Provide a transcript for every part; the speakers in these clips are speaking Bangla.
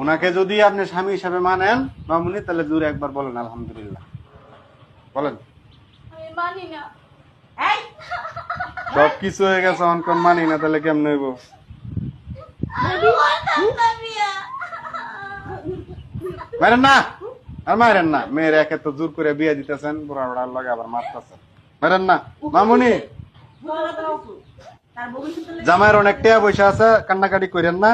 ওনাকে যদি আপনি স্বামী হিসাবে মানেন মামুনি, তাহলে জোরে একবার বলেন আলহামদুলিল্লাহ। বলেন। আমি মানি না। সব কিছু হয়ে গেছে, অনকন মানি না, তাহলে কেমন হইব? মারেন না, আর মারেন না। মেয়ের একে তো জোর করে বিয়ে দিতেছেন, বুড়া বুড়ার লগে আবার মারতেছেন। মারেন না মামুনি। জামাইয়ের অনেক টাকা পয়সা আছে, কান্নাকাটি করেন না।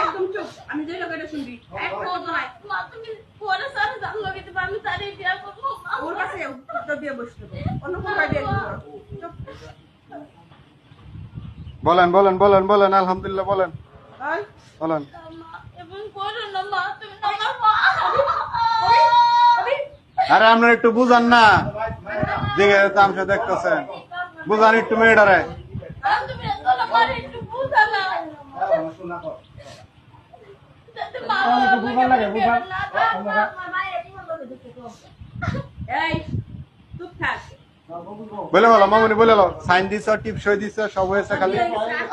একদম চুপ, আমি যে লোকটা শুনবি একদম নয়। মা তুমি পরে সারা জান লগে দিবা, আমি তারে বিয়া করব। ওর কাছে তো দিয়ে বসতে হবে, অন্য কোথাও দিয়ে দিতে হবে। চুপ। বলেন বলেন বলেন বলেন আলহামদুলিল্লাহ বলেন এই, বলেন। মা এবং করো না মা, তুমি আমার মা। কবি, আরে আপনার একটু বুঝান না, দিকে তামসা দেখতেছেন, বুঝান একটু মেয়েটারে। তুমি আসলে মারে একটু বুঝা না। যাতে মা এই, চুপ থাক। বলে বলো মামুনি, বলে লো। সাইন দিছ, টিপসই দিছ, সব হয়েছে, খালি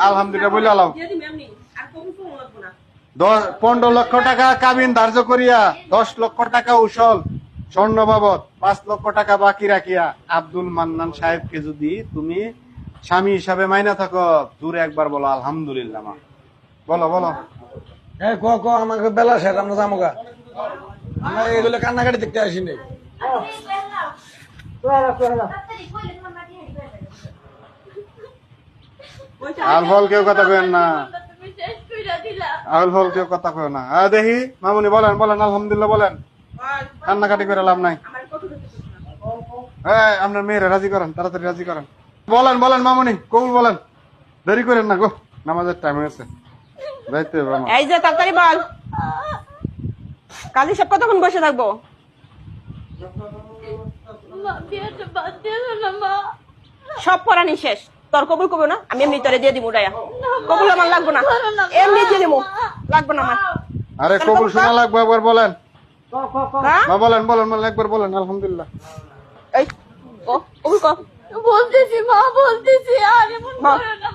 আলহামদুলিল্লাহ বলে আলাও। দিয়ে দিবি এমনি, আর কবি ফোন লাগবো না। 15 লক্ষ টাকা কাবিন ধার্য করিয়া 10 লক্ষ টাকা উসল স্বর্ণ বাবদ 5 লক্ষ টাকা বাকি রাখিয়া আব্দুল মান্নান সাহেবকে যদি তুমি স্বামী হিসাবে মাইনা থাকো, দূরে একবার বলো আলহামদুলিল্লাহ। মা বলো বলো। হ্যাঁ ক আমাকে বেলা শেষ, আমরা যামোগা। আমরা এগুলো কান্নাকাটি দেখতে আসিনি। আল ফল কেউ কথা কেন না, তুমি শেষ কইরা দিলা। আল ফল কেউ কথা কেন না। দেখি মামুনি বলেন বলেন আলহামদুলিল্লাহ বলেন, বল, কান্নাকাটি করে লাভ নাই। আমার কত দেখতেছিস না। আপনার মেয়েরা রাজি করেন, তাড়াতাড়ি রাজি করেন। বলেন বলেন মামুনি, কবুল বলেন, দেরি করেন না গো, নামাজের টাইম হয়েছে, যাইতে হবে আমার। এই যে তাড়াতাড়ি বল, কালি সব কতক্ষণ বসে থাকবো? মা বিয়েটা বাদ দিও না মা। সব পড়ানি শেষ, তোর কবুল কবো না, আমি এমনি তোরে দিয়ে দিব উড়াইয়া। কবুল আমার লাগবো না, এমনি দিয়ে দিব, লাগবো না আমার। আরে কবুল শোনা লাগবে, একবার বলেন। হ্যাঁ মা বলেন বলেন বলেন একবার বলেন আলহামদুলিল্লাহ। এই কবুল কর। বলতেছি মা, বলতেছি, আর এমন মা। করো না।